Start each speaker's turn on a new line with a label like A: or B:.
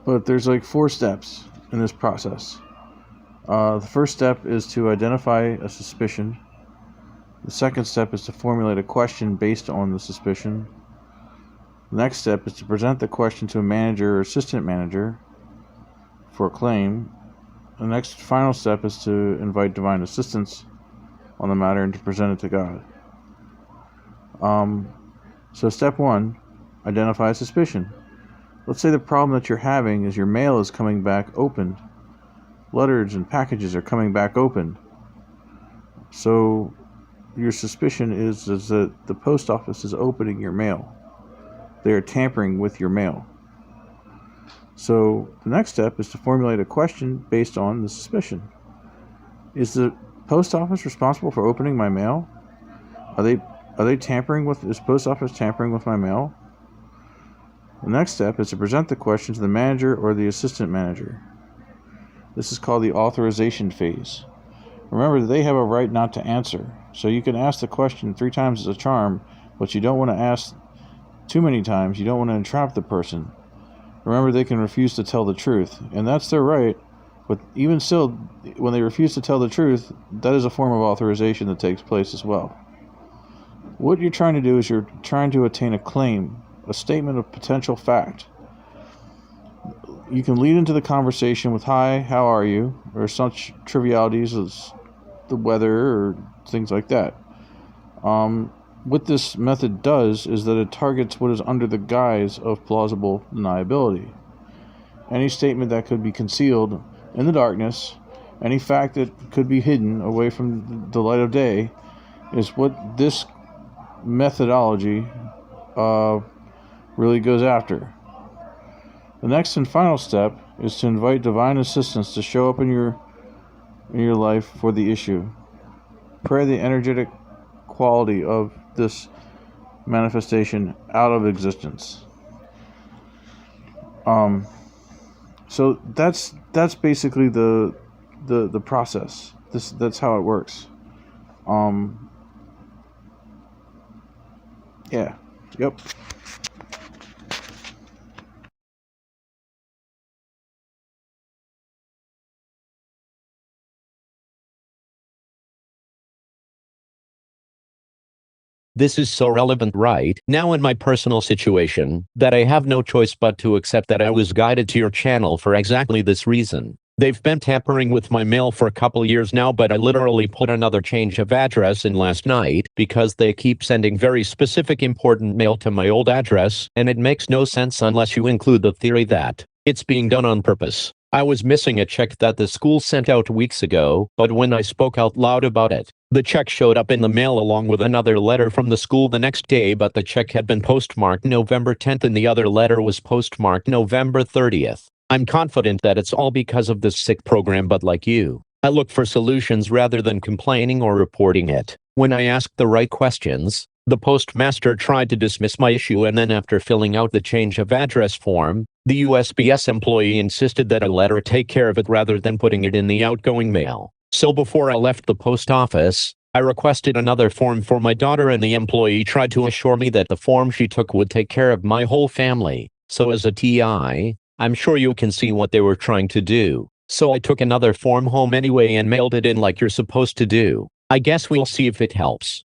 A: But there's like 4 steps in this process. The first step is to identify a suspicion. The second step is to formulate a question based on the suspicion. The next step is to present the question to a manager or assistant manager for a claim. The next final step is to invite divine assistance on the matter and to present it to God. So step 1, identify a suspicion. Let's say the problem that you're having is your mail is coming back opened. Letters and packages are coming back open. So your suspicion is that the post office is opening your mail. They are tampering with your mail. So the next step is to formulate a question based on the suspicion. Is the post office responsible for opening my mail? Are they tampering with, is post office tampering with my mail? The next step is to present the question to the manager or the assistant manager. This is called the authorization phase. Remember, they have a right not to answer. So you can ask the question 3 times as a charm, but you don't want to ask too many times. You don't want to entrap the person. Remember, they can refuse to tell the truth, and that's their right. But even still, when they refuse to tell the truth, that is a form of authorization that takes place as well. What you're trying to do is you're trying to attain a claim, a statement of potential fact. You can lead into the conversation with, "Hi, how are you?" or such trivialities as the weather or things like that. What this method does is that it targets what is under the guise of plausible deniability. Any statement that could be concealed in the darkness, any fact that could be hidden away from the light of day, is what this methodology really goes after. The next and final step is to invite divine assistance to show up in your life for the issue. Pray the energetic quality of this manifestation out of existence. So that's basically the process. That's how it works. Yeah. Yep.
B: This is so relevant right now in my personal situation that I have no choice but to accept that I was guided to your channel for exactly this reason. They've been tampering with my mail for a couple years now, but I literally put another change of address in last night because they keep sending very specific important mail to my old address, and it makes no sense unless you include the theory that it's being done on purpose. I was missing a check that the school sent out weeks ago, but when I spoke out loud about it, the check showed up in the mail along with another letter from the school the next day, but the check had been postmarked November 10th and the other letter was postmarked November 30th. I'm confident that it's all because of this sick program, but like you, I look for solutions rather than complaining or reporting it. When I asked the right questions, the postmaster tried to dismiss my issue, and then after filling out the change of address form, the USPS employee insisted that I let her take care of it rather than putting it in the outgoing mail. So before I left the post office, I requested another form for my daughter, and the employee tried to assure me that the form she took would take care of my whole family. So as a TI, I'm sure you can see what they were trying to do. So I took another form home anyway and mailed it in like you're supposed to do. I guess we'll see if it helps.